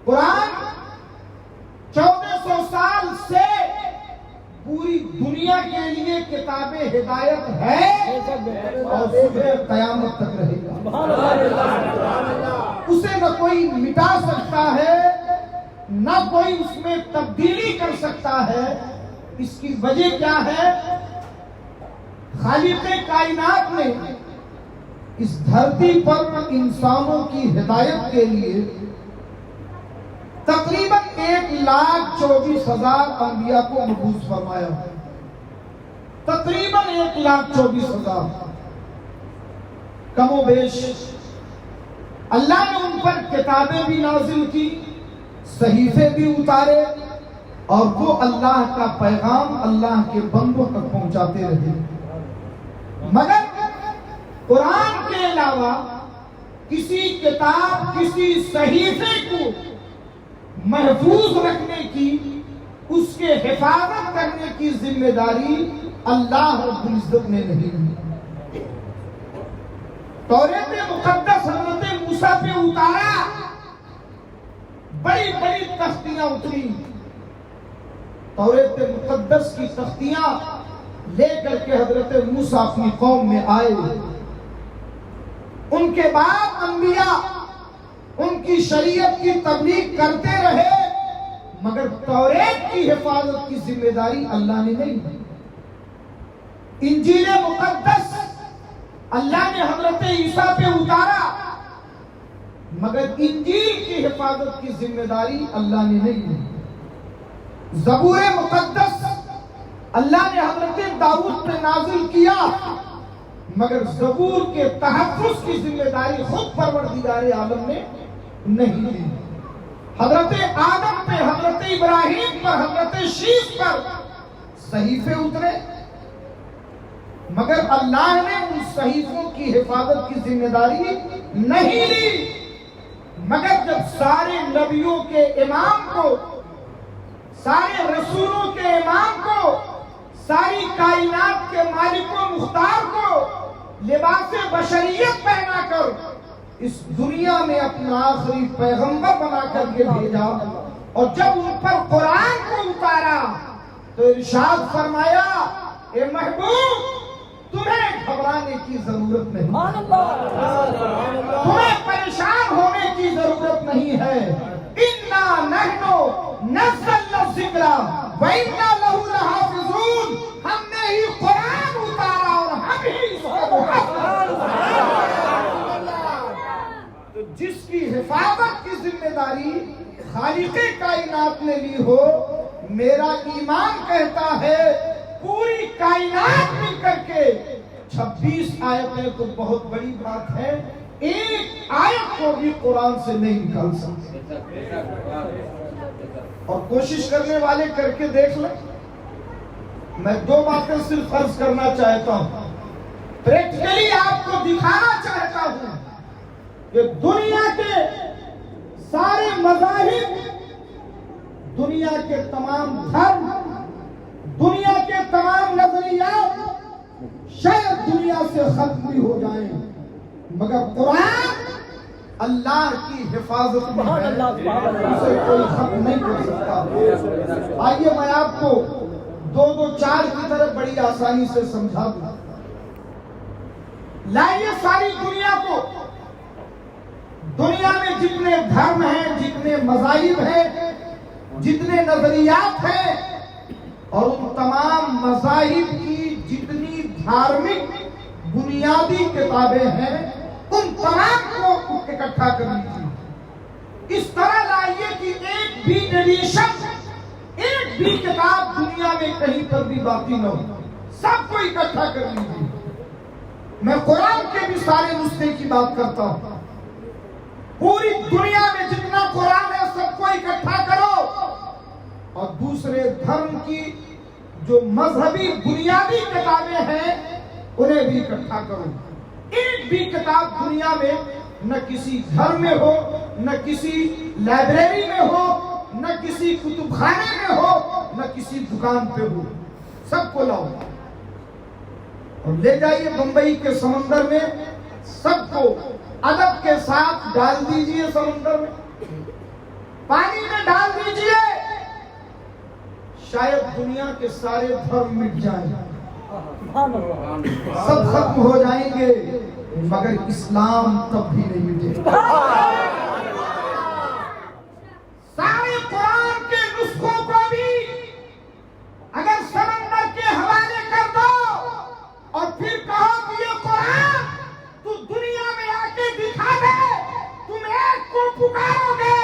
قرآن 1400 سال سے پوری دنیا کے لیے کتاب ہدایت ہے اور صبح قیامت تک رہے گا۔ اسے نہ کوئی مٹا سکتا ہے، نہ کوئی اس میں تبدیلی کر سکتا ہے۔ اس کی وجہ کیا ہے؟ خالق کائنات نے اس دھرتی پر انسانوں کی ہدایت کے لیے تقریباً 1,24,000 انبیاء کو مبعوث فرمایا۔ تقریباً 1,24,000 کم و بیش۔ اللہ نے ان پر کتابیں بھی نازل کی، صحیفے بھی اتارے، اور وہ اللہ کا پیغام اللہ کے بندوں تک پہنچاتے رہے۔ مگر قرآن کے علاوہ کسی کتاب، کسی صحیفے کو محفوظ رکھنے کی، اس کے حفاظت کرنے کی ذمہ داری اللہ رب العزت نے نہیں لی۔ توریت مقدس حضرت موسیٰ پہ اتارا، بڑی بڑی تختیاں اتری۔ توریت مقدس کی تختیاں لے کر کے حضرت موسیٰ اپنی قوم میں آئے۔ ان کے بعد انبیاء ان کی شریعت کی تبلیغ کرتے رہے، مگر توریت کی حفاظت کی ذمہ داری اللہ نے نہیں دی۔ انجیل مقدس اللہ نے حضرت عیسیٰ پہ اتارا، مگر انجیل کی حفاظت کی ذمہ داری اللہ نے نہیں دی۔ زبور مقدس اللہ نے حضرت داؤد پہ نازل کیا، مگر زبور کے تحفظ کی ذمہ داری خود پروردگار عالم نے نہیں لی۔ حضرت آدم پہ، حضرت ابراہیم پر، حضرت شیش پر صحیفے اترے، مگر اللہ نے ان صحیفوں کی حفاظت کی ذمہ داری نہیں لی۔ مگر جب سارے نبیوں کے امام کو، سارے رسولوں کے امام کو، ساری کائنات کے مالک و مختار کو لباس بشریت پہنا کر اس دنیا میں اپنا آخری پیغمبر بنا کر کے بھیجا، اور جب ان پر قرآن کو اتارا تو ارشاد فرمایا، اے محبوب تمہیں گھبرانے کی ضرورت نہیں، تمہیں پریشان ہونے کی ضرورت نہیں ہے۔ اِنَّا نَحْنُ نَزَّلْنَا الذِّکْرَ وَإِنَّا لَهُ لَحَافِظُونَ۔ ہم نے ہی قرآن اتارا اور ہم ہی اس کو محفوظ۔ تو جس کی حفاظت کی ذمہ داری خالق کائنات نے لی ہو، میرا ایمان کہتا ہے پوری کائنات مل کر کے 26 آیتیں تو بہت بڑی بات ہے، ایک آیت کو بھی قرآن سے نہیں نکال سکتے۔ اور کوشش کرنے والے کر کے دیکھ لیں۔ میں 2 باتیں صرف عرض کرنا چاہتا ہوں، پریکٹیکلی آپ کو دکھانا چاہتا ہوں کہ دنیا کے سارے مذاہب، دنیا کے تمام دھرم، دنیا کے تمام نظریات شاید دنیا سے ختم بھی ہو جائیں، مگر قرآن اللہ کی حفاظت میں ہے، اسے کوئی ختم نہیں کر سکتا۔ آئیے میں آپ کو 2 4 کی طرف بڑی آسانی سے سمجھا دوں۔ لائیے ساری دنیا کو، دنیا میں جتنے دھرم ہیں، جتنے مذاہب ہیں، جتنے نظریات ہیں، اور ان تمام مذاہب کی جتنی دھارمک بنیادی کتابیں ہیں، ان تمام کو اکٹھا کر لیجیے۔ اس طرح لائیے کہ ایک بھی ایڈیشن، ایک بھی کتاب دنیا میں کہیں پر بھی باقی نہ ہو، سب کو اکٹھا کر لیجیے۔ میں قرآن کے بھی سارے نسخے کی بات کرتا ہوں۔ پوری دنیا میں جتنا قرآن ہے سب کو اکٹھا کرو، اور دوسرے دھرم کی جو مذہبی بنیادی کتابیں ہیں انہیں بھی اکٹھا کرو۔ ایک بھی کتاب دنیا میں نہ کسی گھر میں ہو، نہ کسی لائبریری میں ہو، نہ کسی کتب خانے میں ہو، نہ کسی دکان پہ ہو، سب کو لاؤ اور لے جائیے بمبئی کے سمندر میں، سب کو ادب کے ساتھ ڈال دیجئے سمندر میں۔ پانی میں ڈال دیجئے، شاید دنیا کے سارے دھرم مٹ جائیں، سب ختم ہو جائیں گے، مگر اسلام تب بھی نہیں مٹے گا۔ سارے قرآن کے نسخوں کو بھی اگر سمندر کے حوالے کر دو اور پھر کہو کہ یہ قرآن تو دنیا میں آ کے دکھا دے، تم ایک کو پکارو گے،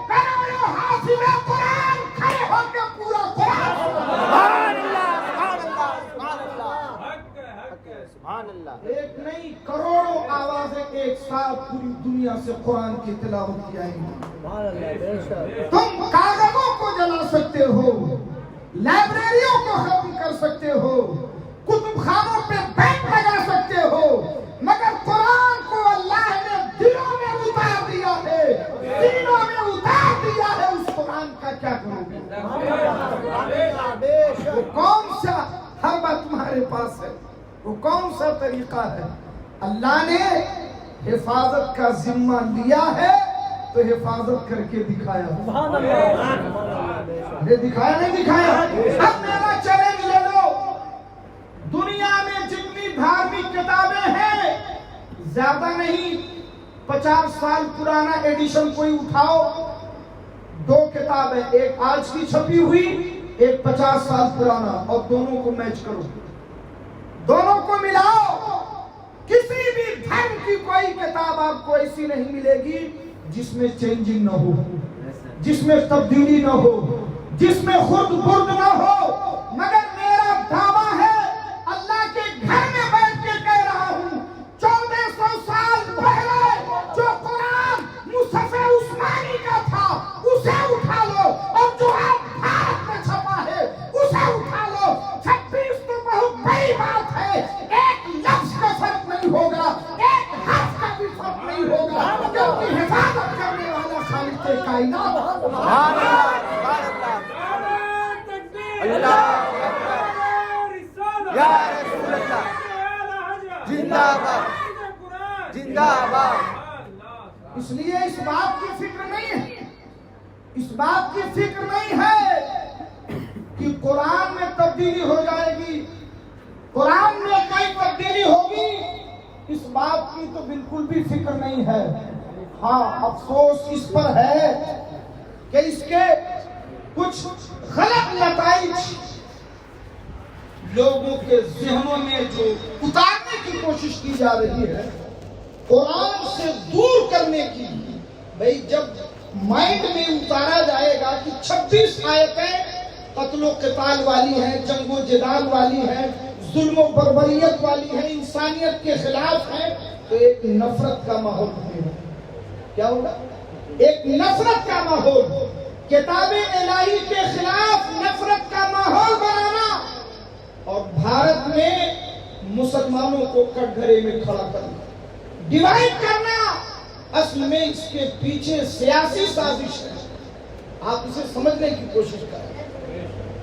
کروڑوں حافظ قرآن کھڑے ہو کے پورا قرآن ایک نہیں کروڑوں آوازیں ایک ساتھ پوری دنیا سے قرآن کی تلاوت کی آئیں گی۔ تم کاغذوں کو جلا سکتے ہو، لائبریریوں کو ختم کر سکتے ہو، کتب خانوں پہ بینک لگا سکتے ہو، مگر قرآن کو اللہ نے دلوں میں اتار دیا ہے، دلوں میں اتار دیا ہے، اس قرآن کا کیا کرو گے؟ وہ کون سا ہر بات تمہارے پاس ہے، وہ کون سا طریقہ ہے؟ اللہ نے حفاظت کا ذمہ لیا ہے تو حفاظت کر کے دکھایا۔ یہ دکھایا نہیں دکھایا؟ اب میرا چیلنج لے لو، دنیا میں جتنی دھارمک کتابیں ہیں زیادہ نہیں، 50 سال پرانا ایڈیشن کوئی اٹھاؤ، 2 کتابیں، ایک آج کی چھپی ہوئی، ایک 50 سال پرانا، اور دونوں کو میچ کرو، دونوں کو ملاؤ، کسی بھی دھرم کی کوئی کتاب آپ کو ایسی نہیں ملے گی جس میں چینجنگ نہ ہو، جس میں تبدیلی نہ ہو، جس میں خرد برد نہ ہو، مگر میرا دعویٰ ہے اللہ کے گھر میں بیٹھ کے کہہ رہا ہوں، 1400 سال پہلے جو قرآن مصحف عثمانی کا تھا اسے اٹھا لو، اور جو آپ بھارت میں چھپا ہے اسے اٹھا لو، 26 تو بہت بڑی بات ہے، ایک لفظ کا فرق نہیں ہوگا، ایک حرف کا بھی فرق نہیں ہوگا، کیونکہ حفاظت کرنے والا خالق کائنات۔ یا رسول اللہ زندہ باد زندہ باد۔ اس لیے اس بات کی فکر نہیں ہے، اس بات کی فکر نہیں ہے کہ قرآن میں تبدیلی ہو جائے گی، قرآن میں کوئی تبدیلی ہوگی، اس بات کی تو بالکل بھی فکر نہیں ہے۔ ہاں افسوس اس پر ہے کہ اس کے کچھ غلط نتائج لوگوں کے ذہنوں میں جو اتارنے کی کوشش کی جا رہی ہے، قرآن سے دور کرنے کی۔ بھئی جب مائنڈ میں اتارا جائے گا کہ 26 آیتیں قتل و قتال والی ہیں، جنگ و جدال والی ہیں، ظلم و بربریت والی ہیں، انسانیت کے خلاف ہیں، تو ایک نفرت کا ماحول ہوگا۔ کیا ہوگا؟ ایک نفرت کا ماحول، کتاب الہی کے خلاف نفرت کا ماحول بنانا، اور بھارت میں مسلمانوں کو کٹگھرے میں کھڑا کرنا، ڈیوائیڈ کرنا، اصل میں اس کے پیچھے سیاسی سازش ہے۔ آپ اسے سمجھنے کی کوشش کریں۔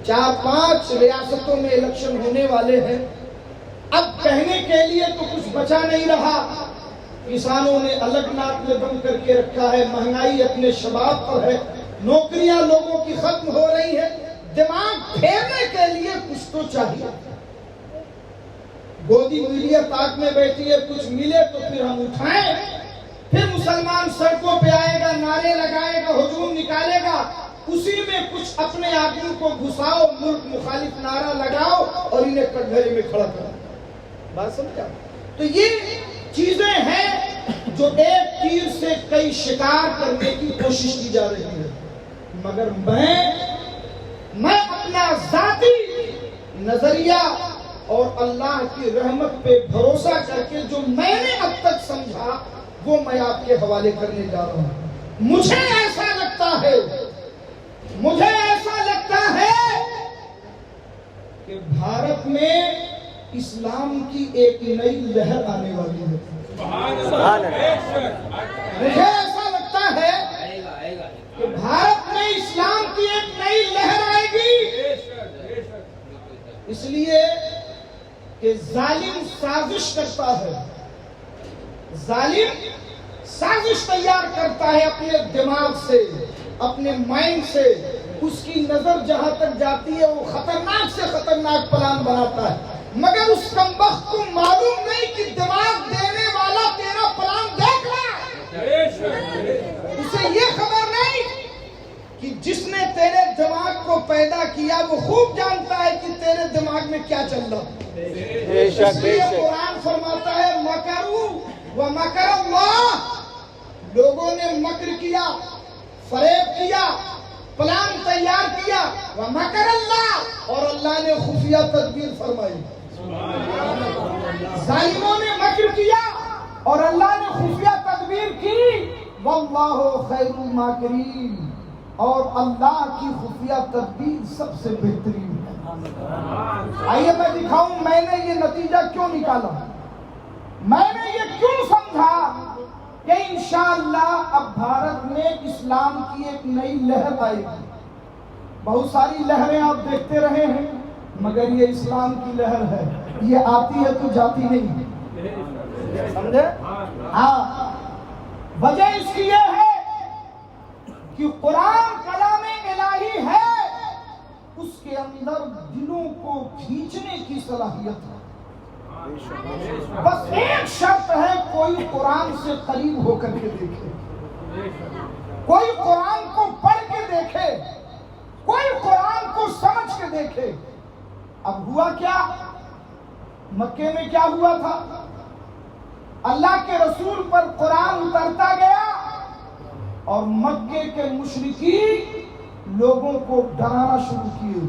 4-5 ریاستوں میں الیکشن ہونے والے ہیں، اب کہنے کے لیے تو کچھ بچا نہیں رہا، کسانوں نے الگ ناک میں دم کر کے رکھا ہے، مہنگائی اپنے شباب پر ہے، نوکریاں لوگوں کی ختم ہو رہی ہے، دماغ پھیرنے کے لیے کچھ تو چاہیے۔ گودی میڈیا تاک میں بیٹھی ہے، کچھ ملے تو پھر ہم اٹھائیں، پھر مسلمان سڑکوں پہ آئے گا، نعرے لگائے گا، ہجوم نکالے گا، اسی میں کچھ اپنے آدمی کو گھساؤ، ملک مخالف نعرہ لگاؤ اور انہیں کٹگھرے میں کھڑا کرو۔ بات سمجھا؟ تو یہ چیزیں ہیں جو ایک تیر سے کئی شکار کرنے کی کوشش کی جا رہی ہے، مگر میں اپنا ذاتی نظریہ اور اللہ کی رحمت پہ بھروسہ کر کے جو میں نے اب تک سمجھا وہ میں آپ کے حوالے کرنے جا رہا ہوں۔ مجھے ایسا لگتا ہے کہ بھارت میں اسلام کی ایک نئی لہر آنے والی ہے۔ مجھے ایسا لگتا ہے کہ بھارت میں اسلام کی ایک نئی لہر آئے گی، اس لیے کہ ظالم سازش کرتا ہے، ظالم سازش تیار کرتا ہے اپنے دماغ سے اپنے مائنڈ سے اس کی نظر جہاں تک جاتی ہے وہ خطرناک سے خطرناک پلان بناتا ہے، مگر اس کمبخت کو معلوم نہیں کہ دماغ دینے والا تیرا پلان دیکھ رہا ہے۔ اسے یہ خبر نہیں کہ جس نے تیرے دماغ کو پیدا کیا وہ خوب جانتا ہے کہ تیرے دماغ میں کیا چل رہا ہے۔ اس لیے قرآن فرماتا ہے مکروا ومکر اللہ، لوگوں نے مکر کیا، فریب کیا، پلان تیار کیا، ومکر اللہ، اور اللہ نے خفیہ تدبیر فرمائی۔ ظالموں نے مکر کیا اور اللہ نے خفیہ تدبیر کی، واللہ خیر الماکرین، اور اللہ کی خفیہ تدبیر سب سے بہترین ہے۔ آئیے میں دکھاؤں میں نے یہ نتیجہ کیوں نکالا، میں نے یہ کیوں سمجھا کہ انشاءاللہ اب بھارت میں اسلام کی ایک نئی لہر آئے گی۔ بہت ساری لہریں آپ دیکھتے رہے ہیں، مگر یہ اسلام کی لہر ہے، یہ آتی ہے تو جاتی نہیں، سمجھے؟ ہاں، وجہ اس کی یہ ہے کہ قرآن کلام الہی ہے، اس کے اندر دلوں کو کھینچنے کی صلاحیت ہے۔ بس ایک شرط ہے، کوئی قرآن سے قریب ہو کر کے دیکھے، کوئی قرآن کو پڑھ کے دیکھے، کوئی قرآن کو سمجھ کے دیکھے۔ اب ہوا کیا، مکے میں کیا ہوا تھا، اللہ کے رسول پر قرآن اترتا گیا اور مکے کے مشرکین لوگوں کو ڈرانا شروع کیے،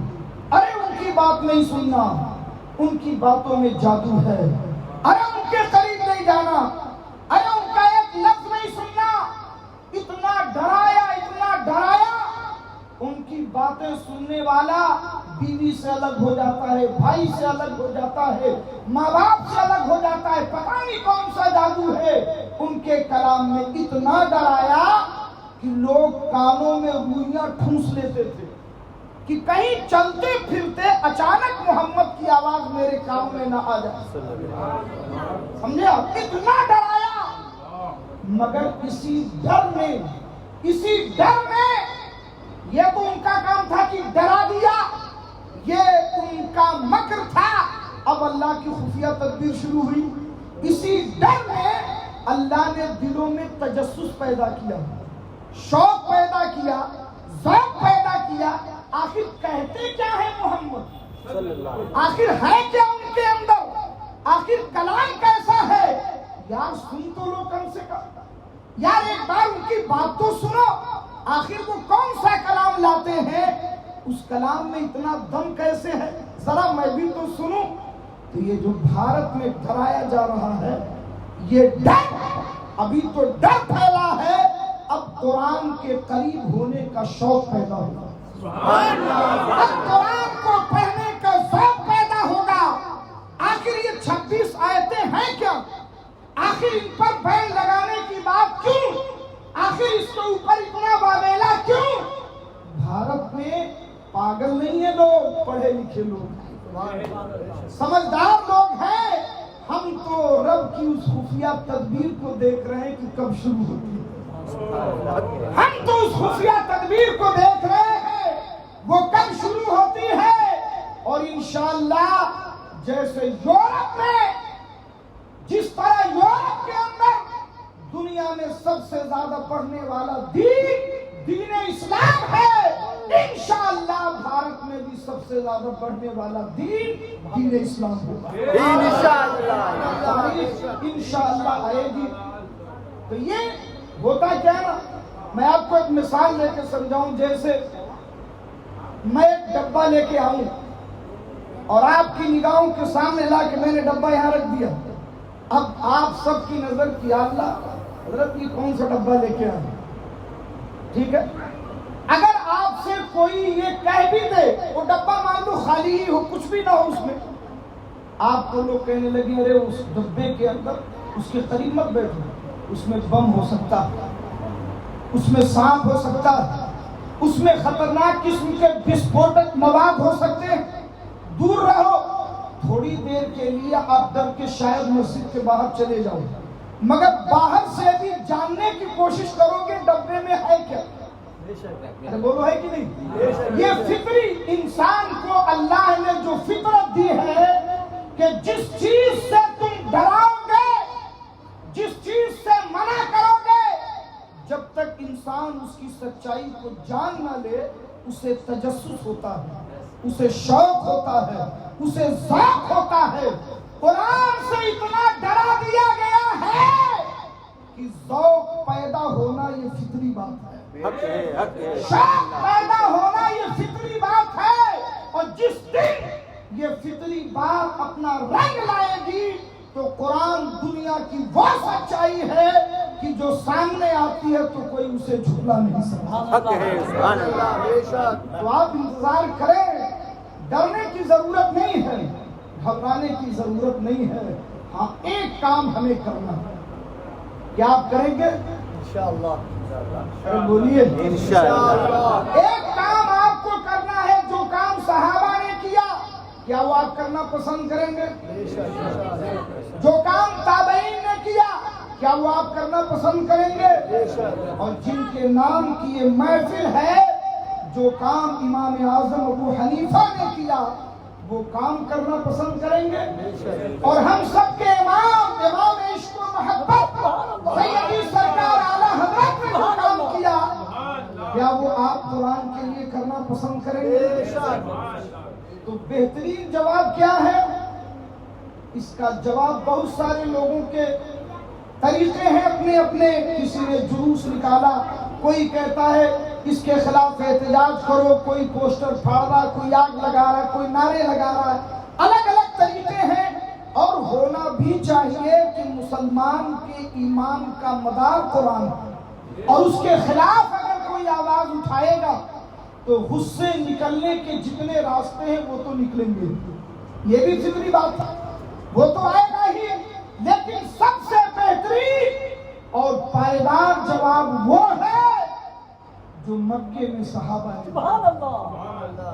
ارے ان کی بات نہیں سننا، ان کی باتوں میں جادو ہے، ارے ان کے قریب نہیں جانا، ارے ان کا ایک لفظ نہیں سننا۔ اتنا ڈرایا، اتنا ڈرایا، ان کی باتیں سننے والا بیوی سے الگ ہو جاتا ہے، بھائی سے الگ ہو جاتا ہے، ماں باپ سے الگ ہو جاتا ہے، پتہ نہیں کون سا جادو ہے ان کے کلام میں۔ اتنا ڈرایا کہ لوگ کانوں میں روئیاں ٹھونس لیتے تھے کہ کہیں چلتے پھرتے اچانک محمد کی آواز میرے کان میں نہ آ جائے، سمجھے آپ؟ اتنا ڈرایا، مگر اسی ڈر میں یہ تو ان کا کام تھا کہ ڈرا دیا، یہ ان کا مکر تھا۔ اب اللہ کی خفیہ تدبیر شروع ہوئی، اسی ڈر میں اللہ نے دلوں میں تجسس پیدا کیا، شوق پیدا کیا، ذوق پیدا کیا۔ آخر کہتے کیا ہے محمد، آخر ہے کیا ان کے اندر، آخر کلام کیسا ہے، یار سن تو لو کم سے کم، یار ایک بار ان کی بات تو سنو، آخر وہ کون سا کلام لاتے ہیں، اس کلام میں اتنا دم کیسے ہے، ذرا میں بھی تو سنوں۔ تو یہ جو بھارت میں ڈرایا جا رہا ہے، یہ ڈر ابھی تو ڈر پھیلا ہے، اب قرآن کے قریب ہونے کا شوق پیدا ہوگا، اب قرآن کو پڑھنے کا ذوق پیدا ہوگا۔ آخر یہ 26 آیتیں ہیں کیا، آخر ان پر بیل لگانے کی بات کیوں، آخر اس کے اوپر اتنا واویلا کیوں؟ بھارت میں پاگل نہیں ہیں لوگ، پڑھے لکھے لوگ، سمجھدار لوگ ہیں۔ ہم تو رب کی اس خفیہ تدبیر کو دیکھ رہے ہیں کہ کب شروع ہوتی ہے، ہم تو اس خفیہ تدبیر کو دیکھ رہے ہیں وہ کب شروع ہوتی ہے۔ اور انشاءاللہ جیسے یورپ میں، جس طرح یورپ کے اندر دنیا میں سب سے زیادہ پڑھنے والا دین اسلام ہے، انشاءاللہ بھارت میں بھی سب سے زیادہ پڑھنے والا دین اسلام ہوگا، انشاءاللہ آئے گی۔ تو یہ ہوتا کیا نا، میں آپ کو ایک مثال لے کے سمجھاؤں، جیسے میں ایک ڈبہ لے کے آؤں اور آپ کی نگاہوں کے سامنے لا کے میں نے ڈبہ یہاں رکھ دیا، اب آپ سب کی نظر کی اللہ حضرت یہ کون سا ڈبہ لے کے آئے، ٹھیک ہے؟ اگر آپ سے کوئی یہ کہہ بھی دے وہ ڈبہ مان لو خالی ہی ہو، کچھ بھی نہ ہو اس میں، آپ کو لوگ کہنے لگے ارے اس ڈبے کے اندر اس کے قریب مت بیٹھو، اس میں بم ہو سکتا ہے، اس میں سانپ ہو سکتا ہے، اس میں خطرناک قسم کے وسفوٹک مواد ہو سکتے ہیں، دور رہو۔ تھوڑی دیر کے لیے آپ ڈر کے شاید مسجد کے باہر چلے جاؤ، مگر باہر سے بھی جاننے کی کوشش کرو گے ڈبے میں ہے کیا، ارے بولو ہے کہ نہیں؟ یہ فطری انسان کو اللہ نے جو فطرت دی ہے کہ جس چیز سے تم ڈراؤ گے، جس چیز سے منع کرو گے، جب تک انسان اس کی سچائی کو جان نہ لے، اسے تجسس ہوتا ہے، اسے شوق ہوتا ہے، اسے ذوق ہوتا ہے۔ قرآن سے اتنا ڈرا دیا گیا ہے کہ ذوق پیدا ہونا یہ فطری بات ہے، شوق پیدا ہونا یہ فطری بات ہے، اور جس دن یہ فطری بات اپنا رنگ لائے گی تو قرآن دنیا کی وہ سچائی ہے کہ جو سامنے آتی ہے تو کوئی اسے جھٹلا نہیں سکتا۔ تو آپ انتظار کریں، ڈرنے کی ضرورت نہیں ہے، گھبرانے کی ضرورت نہیں ہے۔ ہاں ایک کام ہمیں کرنا ہے، کیا آپ کریں گے؟ انشاءاللہ بولیے انشاءاللہ۔ ایک کام آپ کو کرنا ہے جو کام صحابہ نے کیا، کیا وہ آپ کرنا پسند کریں گے؟ جو کام تابعین نے کیا، کیا وہ آپ کرنا پسند کریں گے؟ اور جن کے نام کی یہ محفل ہے، جو کام امام اعظم ابو حنیفہ نے کیا وہ کام کرنا پسند کریں گے؟ اور ہم سب کے امام عشق و محبت سیدی سرکار اعلیٰ حضرت نے جو کام کیا، کیا وہ آپ قرآن کے لیے کرنا پسند کریں گے؟ تو بہترین جواب کیا ہے؟ اس کا جواب بہت سارے لوگوں کے طریقے ہیں اپنے اپنے۔ کسی نے جلوس نکالا، کوئی کہتا ہے اس کے خلاف احتجاج کرو، کوئی پوسٹر پھاڑ رہا، کوئی آگ لگا رہا ہے، کوئی نعرے لگا رہا ہے۔ الگ الگ طریقے ہیں، اور ہونا بھی چاہیے کہ مسلمان کے ایمان کا مدار قرآن ہے، اور اس کے خلاف اگر کوئی آواز اٹھائے گا تو غصے نکلنے کے جتنے راستے ہیں وہ تو نکلیں گے، یہ بھی فطری بات ہے، وہ تو آئے گا ہی۔ لیکن سب سے بہترین اور پائیدار جواب وہ ہے جو مکے میں صحابہ نے دیا،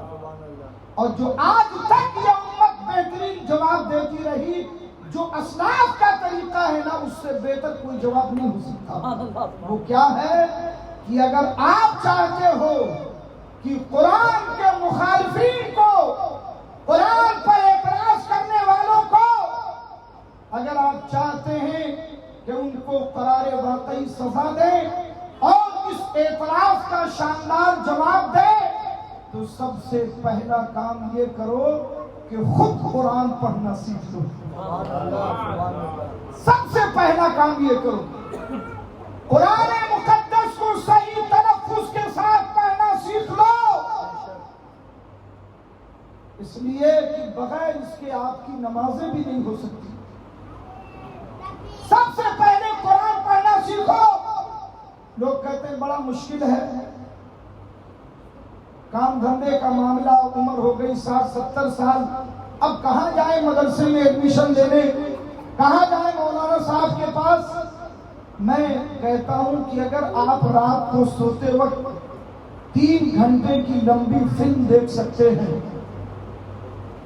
اور جو آج تک یہ امت بہترین جواب دیتی رہی۔ جو اسلاف کا طریقہ ہے نا، اس سے بہتر کوئی جواب نہیں ہو سکتا۔ وہ کیا ہے کہ اگر آپ چاہتے ہو کہ قرآن کے مخالفین کو، قرآن پر اعتراض کرنے والوں کو، اگر آپ چاہتے ہیں کہ ان کو قرار واقعی سزا دیں اور اس اعتراض کا شاندار جواب دیں، تو سب سے پہلا کام یہ کرو کہ خود قرآن پڑھنا سیکھ لو۔ سب سے پہلا کام یہ کرو، قرآن مقدس کو صحیح تلفظ کے ساتھ پڑھنا سیکھ لو، اس لیے کہ بغیر اس کے آپ کی نمازیں بھی نہیں ہو سکتی۔ سب سے پہلے قرآن پڑھنا سیکھو۔ لوگ کہتے ہیں بڑا مشکل ہے، کام دھندے کا معاملہ، عمر ہو گئی 60-70 سال، اب کہاں جائیں مدرسے میں ایڈمیشن لینے، کہاں جائیں مولانا صاحب کے پاس؟ میں کہتا ہوں کہ اگر آپ رات کو سوتے وقت 3 گھنٹے کی لمبی فلم دیکھ سکتے ہیں،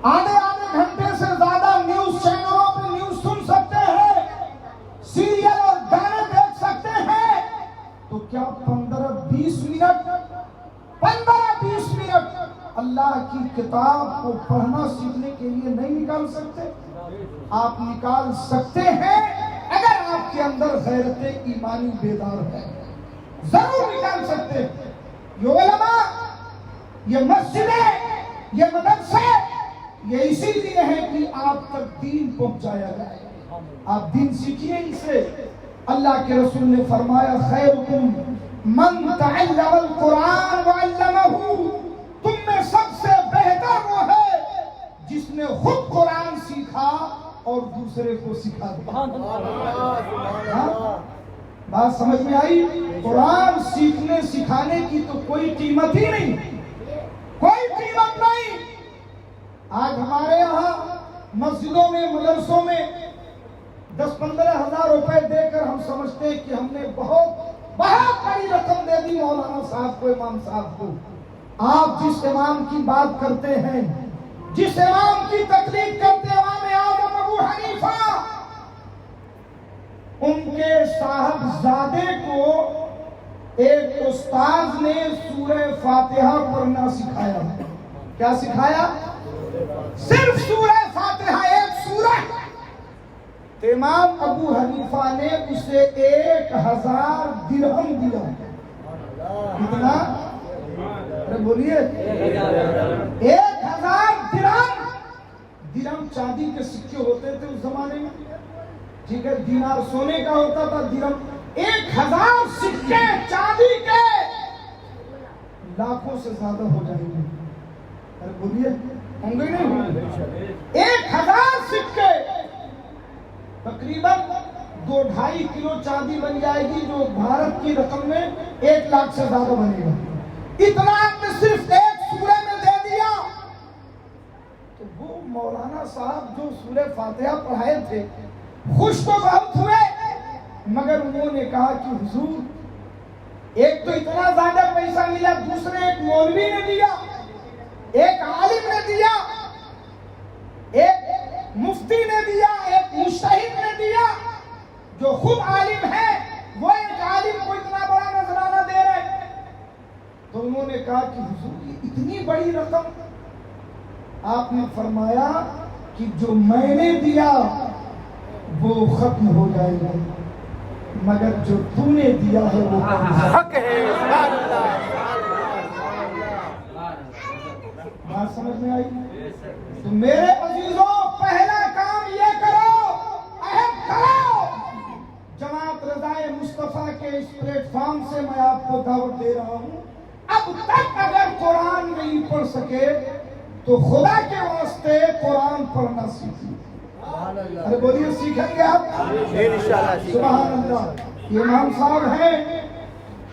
آدھے گھنٹے سے زیادہ نیوز چینلوں پہ نیوز سن سکتے ہیں، سیریل اور گانے دیکھ سکتے ہیں، تو کیا 15-20 منٹ اللہ کی کتاب کو پڑھنا سیکھنے کے لیے نہیں نکال سکتے؟ آپ نکال سکتے ہیں اگر آپ کے اندر غیرت ایمانی بیدار ہے، ضرور نکال سکتے ہیں۔ یہ علماء، یہ مسجدیں، یہ مدرسے، یہ اسی لیے ہے کہ آپ تک دین پہنچایا جائے، آپ دین سیکھیے ان سے۔ اللہ کے رسول نے فرمایا خیرکم من تعلم القرآن وعلمہ، تم میں سب سے بہتر وہ ہے جس نے خود قرآن سیکھا اور دوسرے کو سکھا دیا۔ بات سمجھ میں آئی؟ قرآن سیکھنے سکھانے کی تو کوئی قیمت ہی نہیں، کوئی قیمت نہیں۔ آج ہمارے یہاں مسجدوں میں، مدرسوں میں 10-15 ہزار روپے دے کر ہم سمجھتے ہیں کہ ہم نے بہت بڑی رقم دے دی مولانا صاحب کو، امام صاحب کو۔ آپ جس امام کی بات کرتے ہیں، جس امام کی تقلید کرتے ہیں، امام اعظم ابو حنیفہ، ان کے صاحبزادے کو ایک استاد نے سورہ فاتحہ پڑھنا سکھایا. کیا سکھایا؟ صرف سورہ فاتحہ، ایک سورہ. امام ابو حنیفہ نے اسے 1000 درہم دیا. کتنا؟ ارے بولیے. 1000 درہم. درہم چاندی کے سکے ہوتے تھے اس زمانے میں، ٹھیک ہے، دینار سونے کا ہوتا تھا، درہم 1000 سکے چاندی کے لاکھوں سے زیادہ ہو جائیں گے. ارے بولیے، ہوں گے نہیں؟ 1000 سکے تقریباً 2-2.5 کلو چاندی بن جائے گی، جو بھارت کی رقم میں 1 لاکھ سے زیادہ بنے گا. اتنا آپ نے صرف ایک سورہ میں دے دیا. تو وہ مولانا صاحب جو سورہ فاتحہ پڑھائے تھے خوش تو بہت ہوئے، مگر انہوں نے کہا کہ حضور ایک تو اتنا زیادہ پیسہ ملا، دوسرے ایک مولوی نے دیا، ایک عالم نے دیا، ایک مفتی نے دیا، ایک مجتہد نے دیا جو خود عالم ہے، وہ ایک عالم کو اتنا بڑا نذرانہ دے رہے. تو انہوں نے کہا کہ حضور یہ اتنی بڑی رقم. آپ نے فرمایا کہ جو میں نے دیا وہ ختم ہو جائے گا، مگر جو تو نے دیا ہے وہ حق ہے. بات سمجھ میں آئی؟ تو میرے عزیزوں، پہلا کام یہ کرو، عہد کرو. جماعت رضائے مصطفیٰ کے اس پلیٹ فارم سے میں آپ کو دعوت دے رہا ہوں، اب تک اگر قرآن نہیں پڑھ سکے تو خدا کے واسطے قرآن پڑھنا سیکھیں. ارے بولیے، سیکھیں گے آپ؟ سبحان اللہ. یہ امام صاحب ہیں،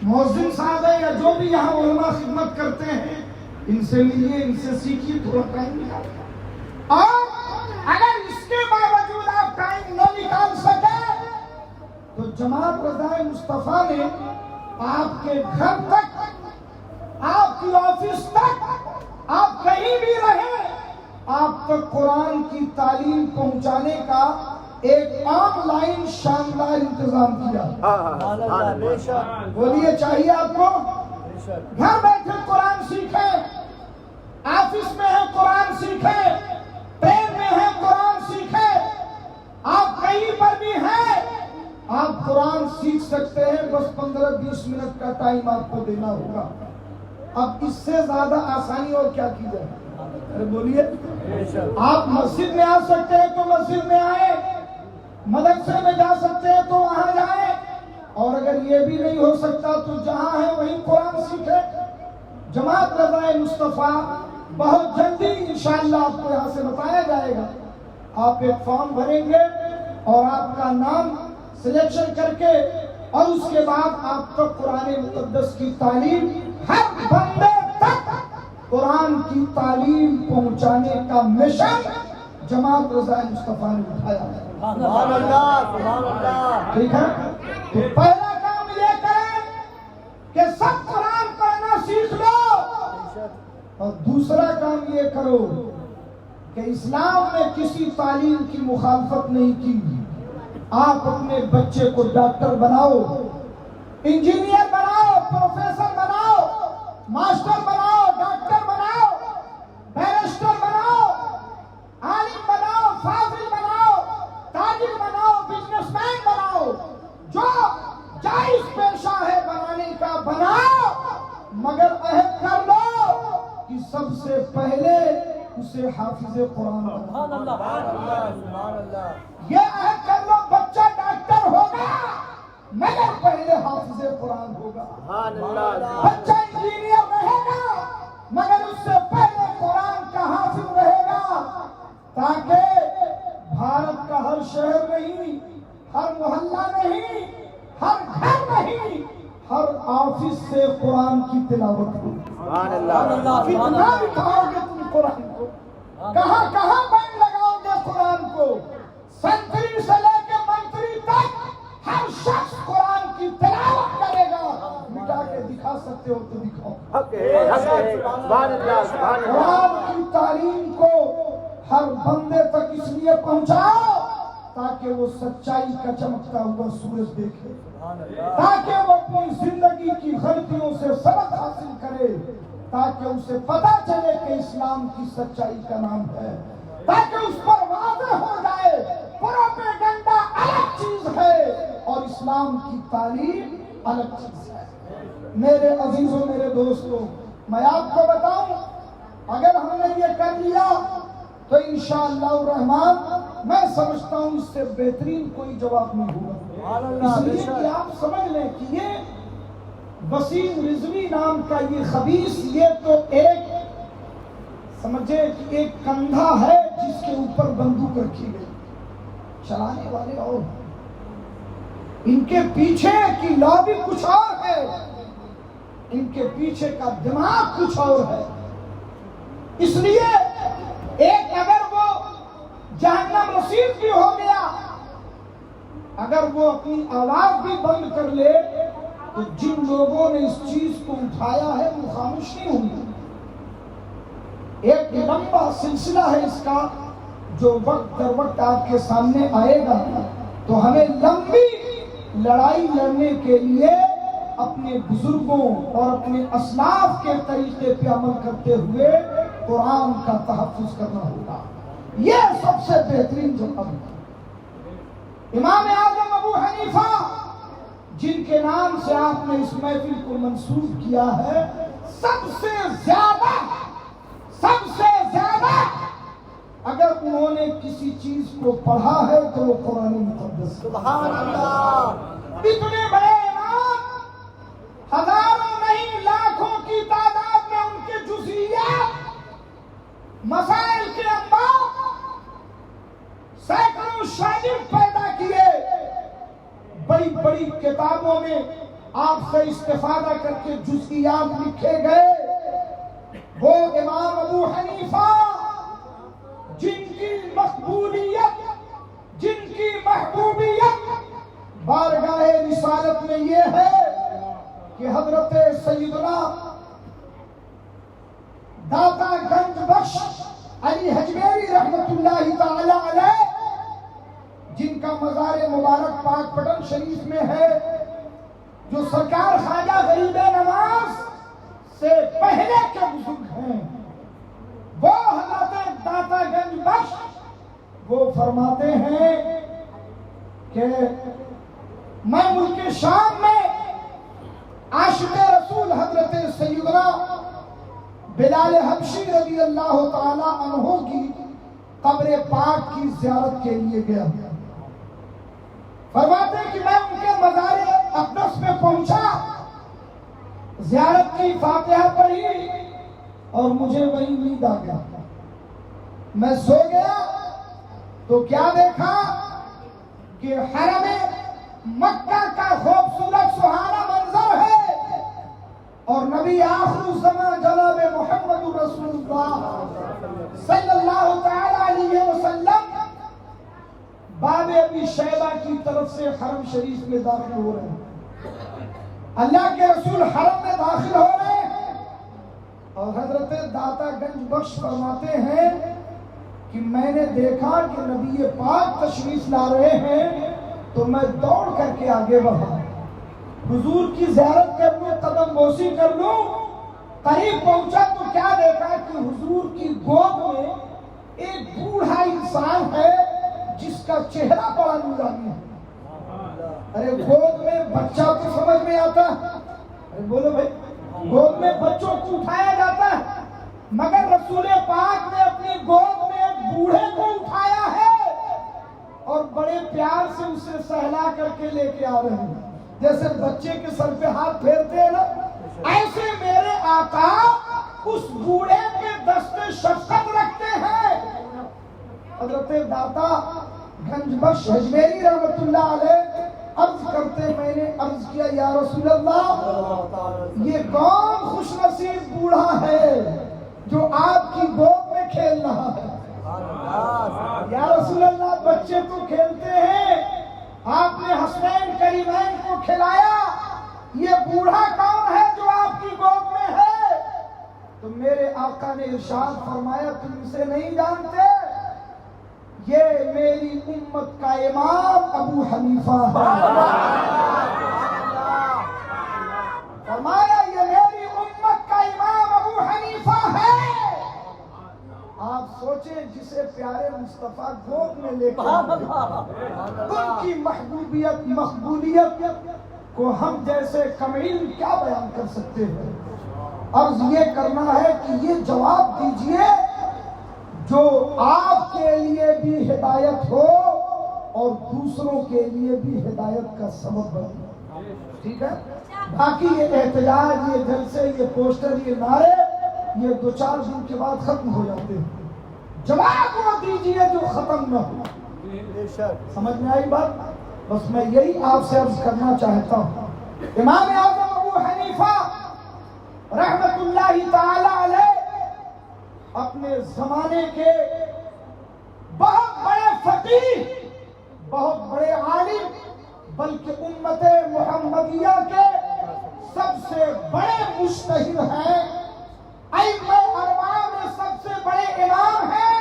مؤذن صاحب ہیں، یا جو بھی یہاں علماء خدمت کرتے ہیں، ان سے ملیے، ان سے سیکھیے، تھوڑا ٹائم نکال. اور اگر اس کے باوجود آپ ٹائم نہ نکال سکے تو جماعت رضائے مصطفیٰ نے آپ کے گھر تک، آپ کی آفس تک، آپ کہیں بھی رہیں، آپ تک قرآن کی تعلیم پہنچانے کا ایک آن لائن شاندار انتظام کیا. بولیے، چاہیے آپ کو؟ گھر بیٹھے قرآن سیکھیں، آفس میں ہے قرآن سیکھیں، ٹرین میں ہے قرآن سیکھیں، آپ کہیں پر بھی ہیں آپ قرآن سیکھ سکتے ہیں. بس 15-20 منٹ کا ٹائم آپ کو دینا ہوگا. اب اس سے زیادہ آسانی اور کیا کی جائے؟ ارے بولیے. آپ مسجد میں آ سکتے ہیں تو مسجد میں آئیں، مدرسے میں جا سکتے ہیں تو وہاں جائیں، اور اگر یہ بھی نہیں ہو سکتا تو جہاں ہے وہیں قرآن سیکھیں. جماعت رضائے مصطفیٰ بہت جلدی انشاءاللہ آپ کو یہاں سے بتایا جائے گا. آپ ایک فارم بھریں گے اور آپ کا نام سلیکشن کر کے، اور اس کے بعد آپ تک قرآن مقدس کی تعلیم، ہر بندے تک قرآن کی تعلیم پہنچانے کا مشن جماعت رضائے مصطفیٰ نے اٹھایا ہے. ٹھیک ہے؟ تو پہلا کام یہ کریں کہ سب قرآن پڑھنا سیکھ لو، اور دوسرا کام یہ کرو کہ اسلام نے کسی تعلیم کی مخالفت نہیں کی. آپ اپنے بچے کو ڈاکٹر بناؤ، انجینئر بناؤ، پروفیسر بناؤ، ماسٹر بناؤ، ڈاکٹر بناؤ، بیرسٹر بناؤ، عالم بناؤ، فاضل بناؤ، تاجر بناؤ، بزنس مین بناؤ، جو جائز پیشہ ہے بنانے کا بناؤ، مگر عہد کر لو کہ سب سے پہلے اسے حافظ قرآن بناؤ. یہ عہد کر لو، بچہ ڈاکٹر ہوگا مگر پہلے حافظ قرآن ہوگا. بچہ انجینئر رہے گا مگر اس سے پہلے قرآن کا حافظ رہے گا، تاکہ بھارت کا ہر شہر نہیں، ہر محلہ نہیں، ہر گھر نہیں، ہر آفس سے قرآن کی تلاوت ہو. کتنا دکھاؤ گے تم قرآن کو؟ کہاں کہاں بین لگاؤ گے قرآن کو؟ سنتری سے لے کے منتری تک ہر شخص قرآن کی تلاوت کرے گا. مٹا کے دکھا سکتے ہو تو دکھاؤ. قرآن کی تعلیم کو ہر بندے تک اس لیے پہنچاؤ تاکہ وہ سچائی کا چمکتا ہوا سورج دیکھے، تاکہ وہ اپنی زندگی کی غلطیوں سے سبق حاصل کرے تاکہ اسے پتہ چلے کہ اسلام کی سچائی کا نام ہے، تاکہ اس پر واضح ہو جائے پروپیگنڈا الگ چیز ہے اور اسلام کی تعلیم الگ چیز ہے۔ میرے عزیزوں، میرے دوستوں، میں آپ کو بتاؤں، اگر ہم نے یہ کر لیا تو انشاءاللہ الرحمن میں سمجھتا ہوں اس سے بہترین کوئی جواب نہیں ہوگا۔ اس لیے کہ آپ سمجھ لیں کہ یہ وسیم رضوی نام کا یہ خبیث، یہ تو ایک سمجھے کہ ایک کندھا ہے جس کے اوپر بندوق رکھی گئی، چلانے والے اور ان کے پیچھے کی لابی کچھ اور ہے، ان کے پیچھے کا دماغ کچھ اور ہے۔ اس لیے ایک اگر وہ جہنم رسید بھی ہو گیا، اگر وہ اپنی آواز بھی بند کر لے تو جن لوگوں نے اس چیز کو اٹھایا ہے وہ خاموش نہیں ہوں گے۔ ایک لمبا سلسلہ ہے اس کا جو وقت در وقت آپ کے سامنے آئے گا، تو ہمیں لمبی لڑائی لڑنے کے لیے اپنے بزرگوں اور اپنے اسلاف کے طریقے پہ عمل کرتے ہوئے قرآن کا تحفظ کرنا ہوگا۔ یہ سب سے بہترین جواب ہے۔ امام اعظم ابو حنیفہ جن کے نام سے آپ نے اس محفل کو منسوب کیا ہے، سب سے زیادہ اگر انہوں نے کسی چیز کو پڑھا ہے تو وہ قرآن مقدس۔ سبحان اللہ! اتنے بڑے امام، ہزاروں نہیں لاکھوں کی تعداد میں ان کے جزئیات، مسائل کے انباء، سینکڑوں شاگرد پیدا کیے، بڑی بڑی کتابوں میں آپ سے استفادہ کر کے جزئیات لکھے گئے۔ وہ امام ابو حنیفہ جن کی مقبولیت، جن کی محبوبیت بارگاہ رسالت میں یہ ہے کہ حضرت سیدنا داتا گنج بخش علی حجویری رحمت اللہ تعالی علیہ، جن کا مزار مبارک پاک پٹن شریف میں ہے، جو سرکار خواجہ غریب نواز سے پہلے کے بزرگ ہیں، وہ حضرت داتا گنج بخش وہ فرماتے ہیں کہ میں ملک شام میں عاشق رسول حضرت سیدنا بلال حبشی رضی اللہ تعالی عنہ کی قبر پاک کی زیارت کے لیے گیا۔ فرماتے ہیں کہ میں ان کے مزار اقدس میں پہنچا، زیارت کی فاتحہ پڑھی اور مجھے وہیں نیند آ گیا۔ میں سو گیا تو کیا دیکھا کہ حرم مکہ کا خوبصورت سہانا منظر ہے اور نبی آخر الزمان جناب محمد رسول اللہ صلی اللہ تعالی علیہ وسلم باب ابی شیبہ کی طرف سے حرم شریف میں داخل ہو رہے ہیں۔ اللہ کے رسول حرم میں داخل ہو رہے ہیں اور حضرت داتا گنج بخش فرماتے ہیں کہ میں نے دیکھا کہ نبی پاک تشریف لا رہے ہیں تو میں دوڑ کر کے آگے بڑھا، حضور کی زیارت کر لوں، قدم بوسی کر لوں۔ قریب پہنچا تو کیا دیکھا کہ حضور کی گود میں ایک بوڑھا انسان ہے جس کا چہرہ بڑا نورانی ہے۔ ارے گود میں بچہ تو سمجھ میں آتا ہے، ارے بولو بھائی، گود میں بچوں کو اٹھایا جاتا ہے، مگر رسول پاک نے اپنی گود میں ایک بوڑھے کو اٹھایا ہے اور بڑے پیار سے اسے سہلا کر کے لے کے آ رہے ہیں، جیسے بچے کے سر پہ ہاتھ پھیرتے ہیں نا، ایسے میرے آقا اس بوڑھے کے دست شفقت رکھتے ہیں۔ حضرت داتا گنج بخش حجویری رحمت اللہ علیہ عرض کرتے، میں نے عرض کیا یا رسول اللہ، یہ کون خوش نصیب بوڑھا ہے جو آپ کی گود میں کھیل رہا ہے؟ یا رسول اللہ، بچے تو کھیلتے ہیں، آپ نے حسنین کریمین کو کھلایا، یہ بوڑھا کون ہے جو آپ کی گود میں ہے؟ تو میرے آقا نے ارشاد فرمایا، تم اسے نہیں جانتے، یہ میری امت کا امام ابو حنیفہ ہے۔ فرمایا پیارے مصطفیٰ گود میں لے کر ان کی محبوبیت مقبولیت کو ہم جیسے کمیل کیا بیان کر سکتے ہیں؟ عرض یہ کرنا ہے کہ یہ جواب دیجئے جو آپ کے لیے بھی ہدایت ہو اور دوسروں کے لیے بھی ہدایت کا سبب بنے. ٹھیک ہے؟ باقی یہ احتجاج، یہ جلسے، یہ پوسٹر، یہ نعرے یہ 2-4 دن کے بعد ختم ہو جاتے ہیں. جواب وہ دیجئے جو ختم نہ ہو. سمجھ میں آئی بات؟ بس میں یہی آپ سے عرض کرنا چاہتا ہوں. امام اعظم ابو حنیفہ رحمت اللہ تعالی علیہ اپنے زمانے کے بہت بڑے فقیہ، بہت بڑے عالم، بلکہ امت محمدیہ کے سب سے بڑے مجتہد ہیں، ائمہ اربعہ میں سب سے بڑے امام ہیں.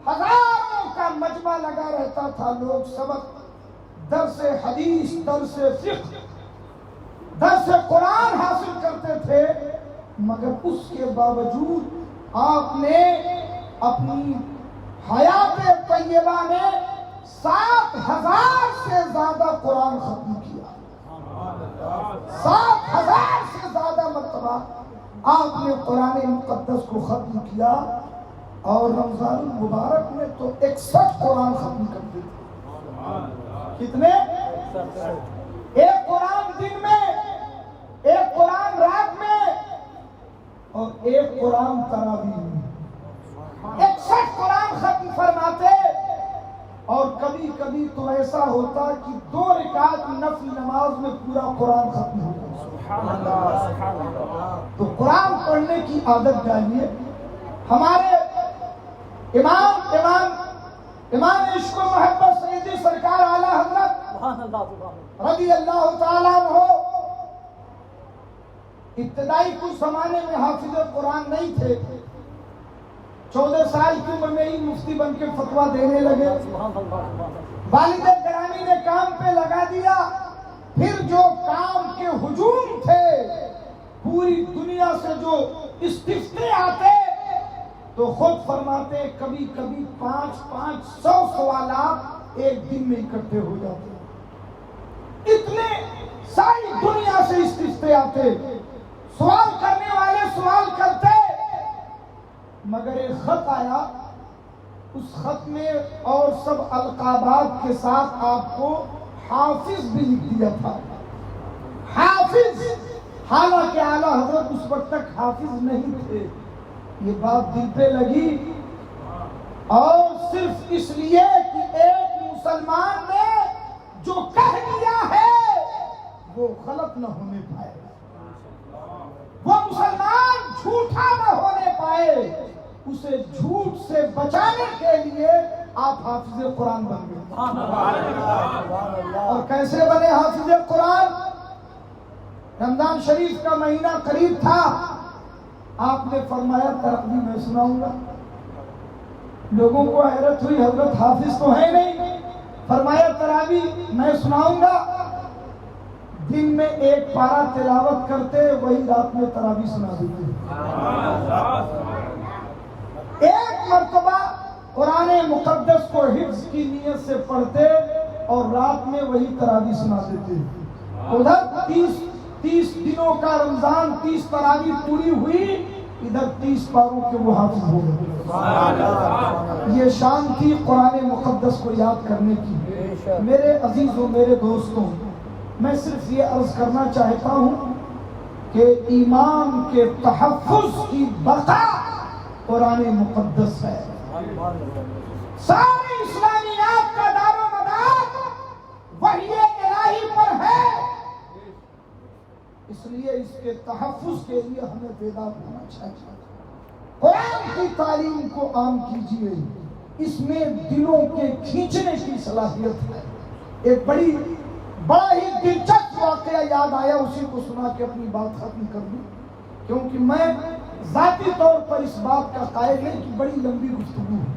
ہزاروں کا مجمع لگا رہتا تھا، لوگ سبق، درس حدیث، درس فقہ، درس قرآن حاصل کرتے تھے، مگر اس کے باوجود آپ نے اپنی حیات طیبہ میں 7,000 سے زیادہ قرآن ختم کیا. 7,000 سے زیادہ مرتبہ آپ نے قرآن مقدس کو ختم کیا، اور رمضان المبارک میں تو 61 قرآن ختم کرتے تھے. کتنے؟ ایک قرآن دن میں، ایک قرآن رات میں، اور ایک قرآن تراویح میں. 61 قرآن ختم فرماتے. اور کبھی کبھی تو ایسا ہوتا کہ 2 رکعت نفل نماز میں پورا قرآن ختم ہوتا. سبحان اللہ، سبحان اللہ. تو قرآن پڑھنے کی عادت ڈالیے. ہمارے امام عشق و محبت سیدی سرکار اعلیٰ حضرت رضی اللہ تعالیٰ عنہ ابتدائی کچھ زمانے میں حافظ قرآن نہیں تھے. 14 سال کی عمر میں ہی مفتی بن کے فتویٰ دینے لگے. والد گرامی نے کام پہ لگا دیا. پھر جو کام کے ہجوم تھے، پوری دنیا سے جو استفتے آتے، تو خود فرماتے کبھی کبھی 500 سوالات ایک دن میں اکٹھے ہو جاتے. اتنے ساری دنیا سے استفتے آتے، سوال کرنے والے سوال کرتے. مگر ایک خط آیا، اس خط میں اور سب القابات کے ساتھ آپ کو حافظ بھی لکھ دیا تھا. حافظ، حالانکہ اعلیٰ حضرت اس وقت تک حافظ نہیں تھے. یہ بات دل پہ لگی، اور صرف اس لیے کہ ایک مسلمان نے جو کہہ دیا ہے وہ غلط نہ ہونے پائے، وہ مسلمان جھوٹا نہ ہونے پائے، اسے جھوٹ سے بچانے کے لیے آپ حافظ قرآن بن گئے. اور کیسے بنے حافظ قرآن؟ رمضان شریف کا مہینہ قریب تھا. آپ نے فرمایا تراویح میں سناؤں گا. لوگوں کو حیرت ہوئی، حضرت حافظ تو ہے نہیں. فرمایا تراویح میں سناؤں گا. دن میں 1 پارہ تلاوت کرتے، وہی رات میں تراویح سنا دیتے. ایک مرتبہ قرآن مقدس کو حفظ کی نیت سے پڑھتے اور رات میں وہی تراویح سنا دیتے. ادھر 30 دنوں کا رمضان، 30 تراویح پوری ہوئی، ادھر 30 پاروں کے وہ حافظ ہو گئے. یہ شان تھی قرآن مقدس کو یاد کرنے کی. میرے عزیزوں، میرے دوستوں، میں صرف یہ عرض کرنا چاہتا ہوں کہ ایمان کے تحفظ کی بقا قرآن مقدس ہے. سارے اسلامیات کا دار و مدار وحی الہی پر ہے. اس لیے اس کے تحفظ کے لیے ہمیں بیدار ہونا چاہیے. قرآن کی تعلیم کو عام کیجیے. اس میں دلوں کے کھینچنے کی صلاحیت ہے. ایک بڑا ہی دلچسپ واقعہ یاد آیا، اسی کو سنا کے اپنی بات ختم کر دوں، کیونکہ میں ذاتی طور پر اس بات کا قائل نہیں کہ بڑی لمبی گفتگو ہے.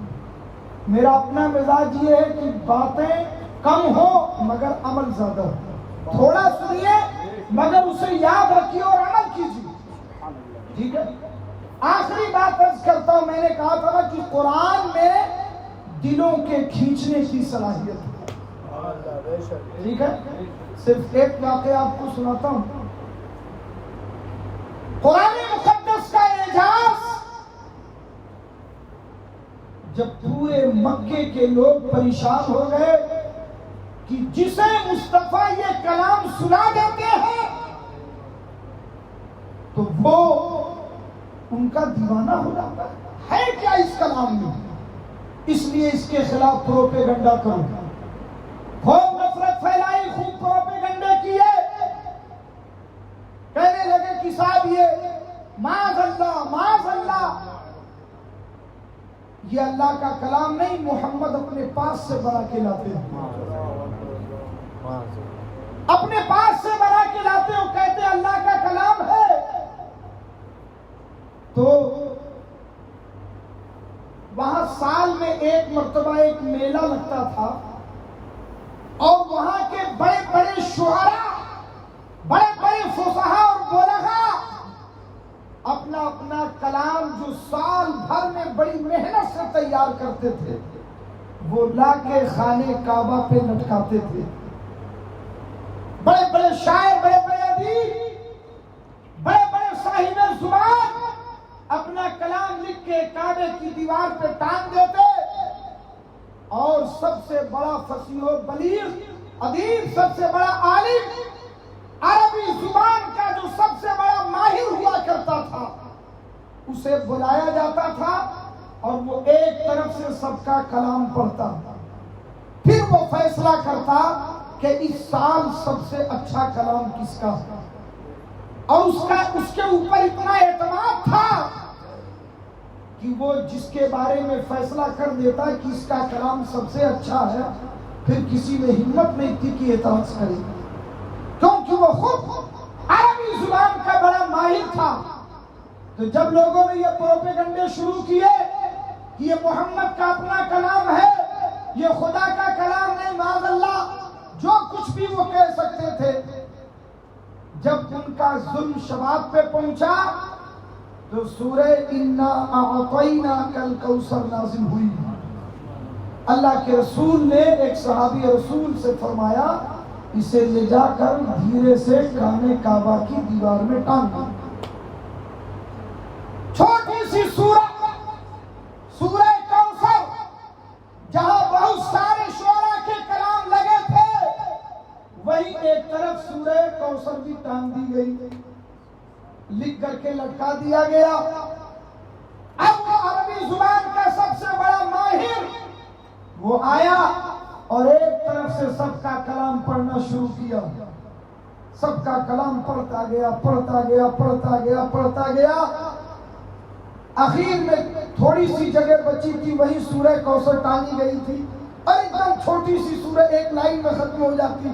میرا اپنا مزاج یہ ہے کہ باتیں کم ہو مگر عمل زیادہ ہو. تھوڑا سنیے مگر اسے یاد رکھیے اور عمل کیجیے. ٹھیک ہے؟ آخری بات عرض کرتا ہوں، میں نے کہا تھا نا کہ قرآن میں دلوں کے کھینچنے کی صلاحیت ہے، ٹھیک ہے؟ صرف ایک واقعہ آپ کو سناتا ہوں۔ قرآن مقدس کا اعجاز جب پورے مکے کے لوگ پریشان ہو گئے کہ جسے مصطفیٰ یہ کلام سنا دیتے ہیں تو وہ ان کا دیوانہ ہو جاتا ہے کیا اس کلام میں، اس لیے اس کے خلاف پروپیگنڈا کرو، خوب نفرت پھیلائی، خوب پروپیگنڈے کیے، کہنے لگے کہ صاحب یہ معاذ اللہ یہ اللہ کا کلام نہیں، محمد اپنے پاس سے بنا کے لاتے ہیں، اپنے پاس سے بنا کے لاتے ہو، کہتے ہیں اللہ کا کلام ہے۔ تو وہاں سال میں ایک مرتبہ ایک میلہ لگتا تھا اور وہاں کے بڑے بڑے شعراء، بڑے بڑے فصحاء اور بلغاء اپنا اپنا کلام جو سال بھر میں بڑی محنت سے تیار کرتے تھے وہ لا کے خانے کعبہ پہ لٹکاتے تھے۔ بڑے بڑے شاعر، بڑے بڑے ادیب، بڑے بڑے صاحب زبان اپنا کلام لکھ کے کعبے کی دیوار پہ ٹانگ دیتے، اور سب سے بڑا فصیح و بلیغ ادیب، سب سے بڑا عالم، عربی زبان کا جو سب سے بڑا ماہر ہوا کرتا تھا اسے بلایا جاتا تھا اور وہ ایک طرف سے سب کا کلام پڑھتا، پھر وہ فیصلہ کرتا کہ اس سال سب سے اچھا کلام کس کا ہے، اور اس کے اوپر اتنا اعتماد تھا کہ وہ جس کے بارے میں فیصلہ کر دیتا کہ اس کا کلام سب سے اچھا ہے، پھر کسی میں ہمت نہیں تھی کہ اعتراض کرے، کیونکہ وہ خود عربی زبان کا بڑا ماہر تھا۔ تو جب لوگوں نے یہ پروپیگنڈے شروع کیے کہ یہ محمد کا اپنا کلام ہے، یہ خدا کا کلام نہیں، معاذ اللہ، جو کچھ بھی وہ کہہ سکتے تھے، جب ان کا ظلم شباب پہ پہنچا تو سورہ انا اعطیناک الکوثر نازل ہوئی۔ اللہ کے رسول نے ایک صحابی رسول سے فرمایا اسے لے جا کر دھیرے سے خانے کعبہ کی دیوار میں ٹانگ دو۔ چھوٹی سی سورہ کوثر، جہاں بہت سارے شعراء کے کلام لگے تھے، وہی ایک طرف سورہ کوثر بھی ٹانگ دی گئی، لکھ کر کے لٹکا دیا گیا۔ اب وہ عربی زبان کا سب سے بڑا ماہر وہ آیا اور ایک طرف سے سب کا کلام پڑھنا شروع کیا، سب کا کلام پڑھتا گیا، اخیر میں تھوڑی سی جگہ بچی تھی، وہی سورہ کوثر ٹانگی گئی تھی، اور ایک دم چھوٹی سی سورہ ایک لائن میں ختم ہو جاتی۔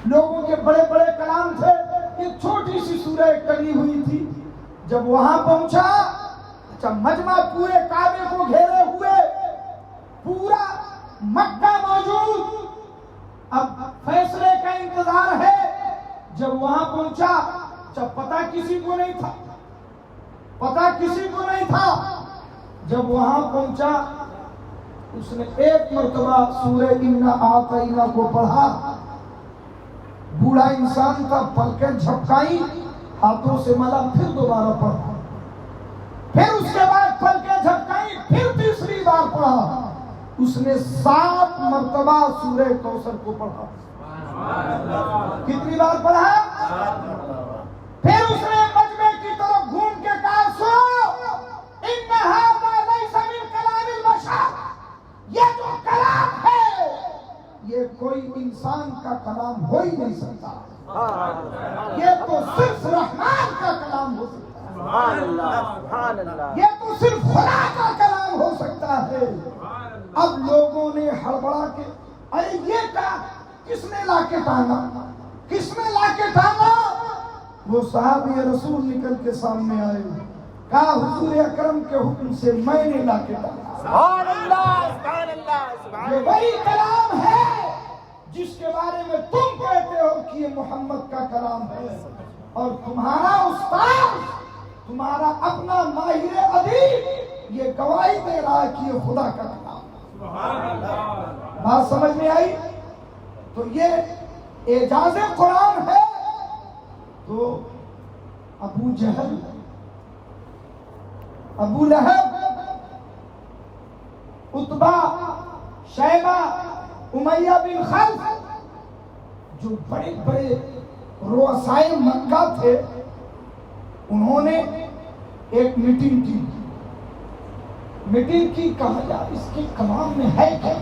لوگوں کے بڑے بڑے کلام تھے، ایک چھوٹی سی سورہ ٹنگی ہوئی تھی۔ جب وہاں پہنچا، اچھا مجمع پورے کعبے کو گھیرے ہوئے، پورا مکہ موجود، اب فیصلے کا انتظار ہے۔ جب وہاں پہنچا، جب پتہ کسی کو نہیں تھا، جب وہاں پہنچا اس نے ایک مرتبہ سورہ انا اعطیناک کو پڑھا، بوڑھا انسان تھا، پلکیں جھپکائی، ہاتھوں سے ملا، پھر دوبارہ پڑھا، پھر اس کے بعد پلکیں جھپکائی، پھر تیسری بار پڑھا۔ اس نے 7 مرتبہ سورہ کوثر کو پڑھا۔ کتنی بار پڑھا؟ پھر اس نے مجمع کی طرف گھوم کے کہا، سنو، ان ھذا لیس من کلام البشر، یہ جو کلام ہے یہ کوئی انسان کا کلام ہو ہی نہیں سکتا، یہ تو صرف رحمان کا کلام ہو سکتا ہے، یہ تو صرف خدا کا کلام ہو سکتا ہے۔ اب لوگوں نے ہڑبڑا کے، ارے یہ کیا، کس نے لا کے ٹانگا؟ وہ صحابی رسول نکل کے سامنے آئے، کہا حضور اکرم کے حکم سے میں نے لا کے ٹانگا۔ سبحان اللہ، یہ وہی کلام ہے جس کے بارے میں تم کہتے ہو کہ یہ محمد کا کلام ہے، اور تمہارا استاد تمہارا اپنا ماہر ادیب یہ گواہی دے رہا ہے کہ یہ خدا کا کلام ہے۔ بات سمجھ میں آئی؟ تو یہ اعجاز قرآن ہے۔ تو ابو جہل، ابو لہب، عتبہ، شیبہ، امیہ بن خلف، جو بڑے بڑے رؤسائے مکہ تھے، انہوں نے ایک میٹنگ کی۔ میٹنگ کی، کہا یار اس کے کلام میں ہے کیا؟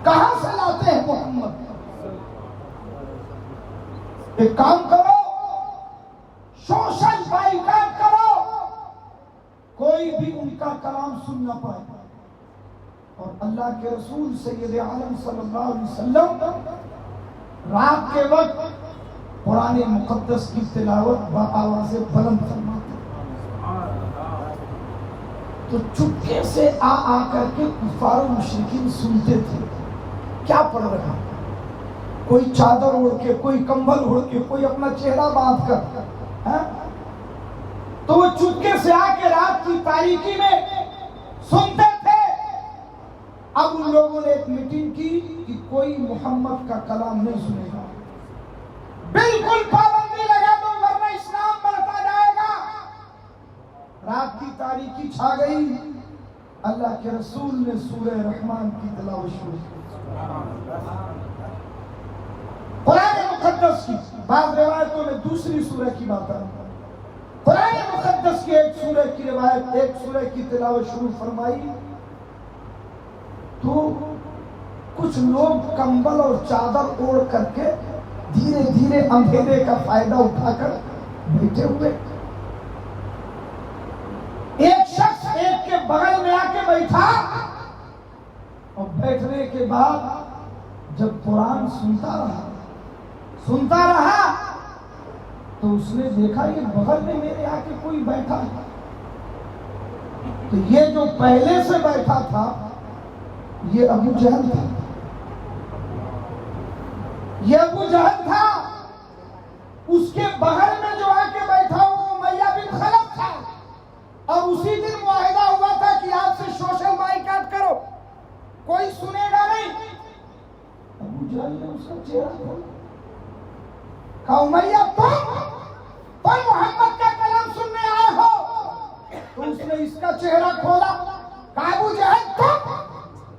کہاں سے لاتے ہیں محمد؟ ایک کام کرو، سوشل بائیکاٹ کرو، کوئی بھی ان کا کلام سن نہ پائے۔ اور اللہ کے رسول سید عالم صلی اللہ علیہ وسلم رات کے وقت قرآن مقدس کی تلاوت بآواز بلند فرماتے، تو چپکے سے آ کر کے کفار و مشرکین سنتے تھے کیا پڑھ رہا ہے۔ کوئی چادر اوڑھ کے، کوئی کمبل اوڑھ کے، کوئی اپنا چہرہ باندھ کر، تو وہ چپکے سے آ کے رات کی تاریکی میں سنتے تھے۔ اب ان لوگوں نے ایک میٹنگ کی کہ کوئی محمد کا کلام نہیں سنے گا، بالکل پابندی لگا دو ورنہ اسلام بڑھتا جائے گا۔ رات کی تاریکی چھا گئی، اللہ کے رسول نے سورہ رحمان کی تلاوت شروع کی، قرآن مقدس کی۔ بعض روایتوں میں دوسری سورہ کی بات ہے، قرآن مقدس کی ایک سورہ کی روایت، ایک سورہ کی تلاوت شروع فرمائی، تو کچھ لوگ کمبل اور چادر اوڑھ کر کے دھیرے دھیرے اندھیرے کا فائدہ اٹھا کر بیٹھے ہوئے۔ ایک شخص ایک کے بغل میں آ کے بیٹھا، اور بیٹھنے کے بعد جب قرآن سنتا رہا تو اس نے دیکھا یہ بغل میں میرے آ کے کوئی بیٹھا ہے، تو یہ جو پہلے سے بیٹھا تھا یہ ابو جہل تھا، یہ ابو جہل تھا۔ اس کے بغل میں جو آ کے بیٹھا وہ امیہ بن خلف تھا، اور اسی دن معاہدہ ہوا تھا کہ آپ سے سوشل بائیکاٹ کرو، کوئی سنے گا نہیں۔ ابو جہل نے اس کا چہرہ کھولا، کہا امیہ تم محمد کا کلام سننے آئے ہو؟ تو اس نے اس کا چہرہ کھولا، کہا ابو جہل تم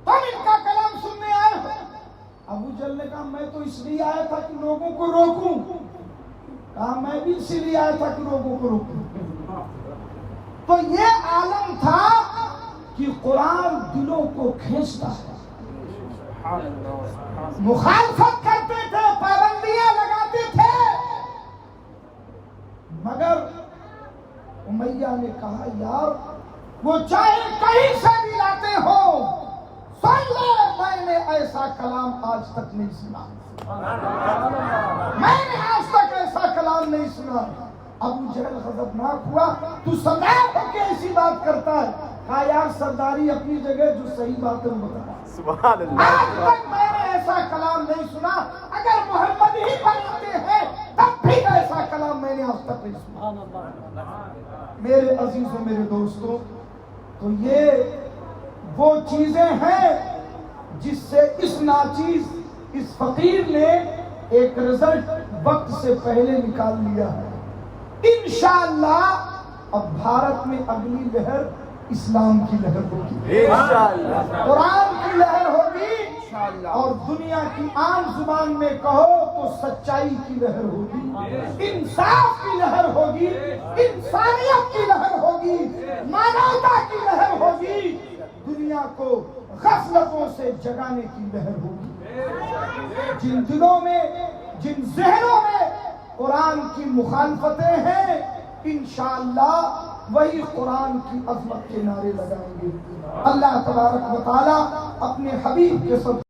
ان کا کلام سننے آئے ہو؟ ابو جہل نے کہا میں تو اس لیے آیا تھا کہ لوگوں کو روکوں۔ کہا میں بھی اسی لیے آیا تھا کہ لوگوں کو روکوں۔ تو یہ عالم تھا کہ قرآن دلوں کو کھینچتا ہے۔ مخالفت کرتے تھے، پابندیاں لگاتے تھے، مگر امیہ نے کہا یار وہ چاہے کہیں سے بھی لاتے ہو، سن لے میں نے ایسا کلام آج تک نہیں سنا، میں نے آج تک ایسا کلام نہیں سنا۔ ابو جہل غضبناک ہوا، تو سردار ہو کے ایسی بات کرتا ہے؟ کہا یار سرداری اپنی جگہ، جو صحیح بات ہے وہ بتا۔ سبحان اللہ، آج تک میں نے ایسا کلام نہیں سنا، اگر محمد ہی بناتے ہیں تب بھی ایسا کلام میں نے آج تک نہیں سنا۔ میرے عزیزوں، میرے دوستوں، تو یہ وہ چیزیں ہیں جس سے اس ناچیز، اس فقیر نے ایک رزلٹ وقت سے پہلے نکال لیا ہے۔ انشاءاللہ اب بھارت میں اگلی لہر اسلام کی لہر ہوگی، انشاءاللہ قرآن کی لہر ہوگی، اور دنیا کی عام زبان میں کہو تو سچائی کی لہر ہوگی، انصاف کی لہر ہوگی، انسانیت کی لہر ہوگی، مانوتا کی لہر ہوگی، دنیا کو غفلتوں سے جگانے کی لہر ہوگی۔ جن دلوں میں، جن ذہنوں میں قرآن کی مخالفتیں ہیں، انشاءاللہ وہی قرآن کی عظمت کے نعرے لگائیں گے۔ اللہ تبارک و تعالی اپنے حبیب کے ساتھ